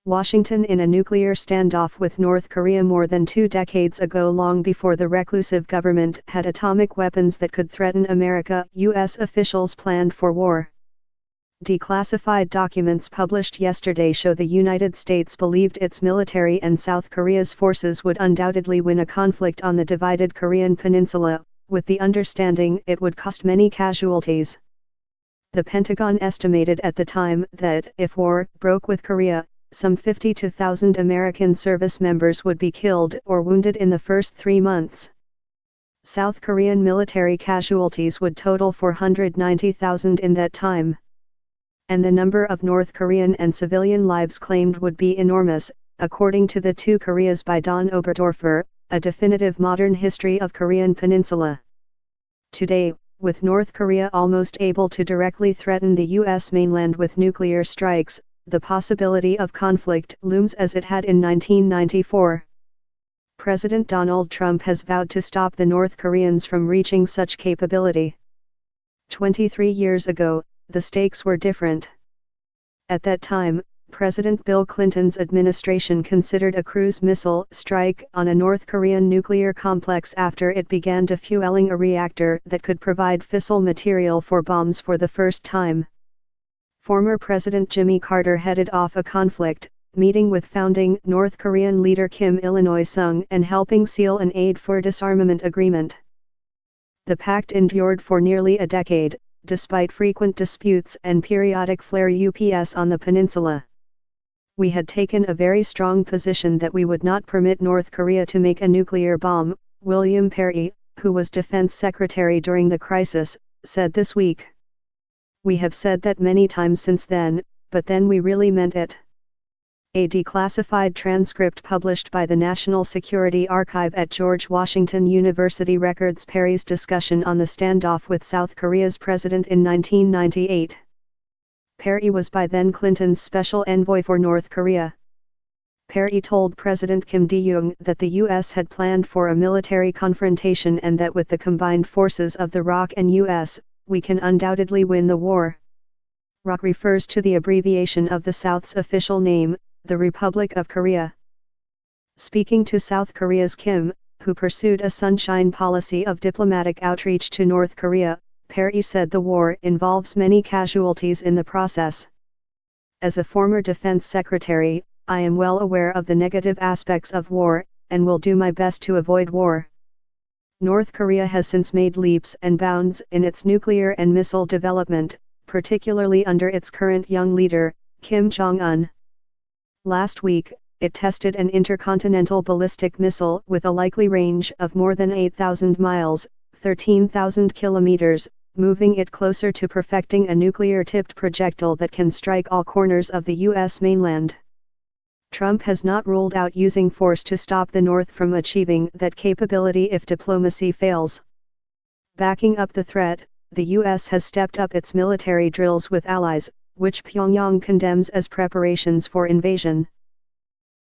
Washington in a nuclear standoff with North Korea more than 2 decades ago, long before the reclusive government had atomic weapons that could threaten America. U.S. officials planned for war. Declassified documents published yesterday show the United States believed its military and South Korea's forces would undoubtedly win a conflict on the divided Korean peninsula, with the understanding it would cost many casualties. The Pentagon estimated at the time that, if war broke with Korea, some 52,000 American service members would be killed or wounded in the first 3 months. South Korean military casualties would total 490,000 in that time. And the number of North Korean and civilian lives claimed would be enormous, according to The Two Koreas by Don Oberdorfer, a definitive modern history of Korean Peninsula. Today, with North Korea almost able to directly threaten the U.S. mainland with nuclear strikes, the possibility of conflict looms as it had in 1994. President Donald Trump has vowed to stop the North Koreans from reaching such capability. 23 years ago, the stakes were different. At that time, President Bill Clinton's administration considered a cruise missile strike on a North Korean nuclear complex after it began defueling a reactor that could provide fissile material for bombs for the first time. Former President Jimmy Carter headed off a conflict, meeting with founding North Korean leader Kim Il-sung and helping seal an aid for disarmament agreement. The pact endured for nearly a decade, despite frequent disputes and periodic flare-ups on the peninsula. We had taken a very strong position that we would not permit North Korea to make a nuclear bomb, William Perry, who was Defense Secretary during the crisis, said this week. We have said that many times since then, but then we really meant it. A declassified transcript published by the National Security Archive at George Washington University records Perry's discussion on the standoff with South Korea's president in 1998. Perry was by then Clinton's special envoy for North Korea. Perry told President Kim Dae-jung that the U.S. had planned for a military confrontation and that with the combined forces of the ROK and U.S., we can undoubtedly win the war. ROK refers to the abbreviation of the South's official name, the Republic of Korea. Speaking to South Korea's Kim, who pursued a sunshine policy of diplomatic outreach to North Korea, Perry said the war involves many casualties in the process. As a former defense secretary, I am well aware of the negative aspects of war, and will do my best to avoid war. North Korea has since made leaps and bounds in its nuclear and missile development, particularly under its current young leader, Kim Jong-un. Last week, it tested an intercontinental ballistic missile with a likely range of more than 8,000 miles, 13,000 kilometers, moving it closer to perfecting a nuclear-tipped projectile that can strike all corners of the U.S. mainland. Trump has not ruled out using force to stop the North from achieving that capability if diplomacy fails. Backing up the threat, the U.S. has stepped up its military drills with allies, which Pyongyang condemns as preparations for invasion.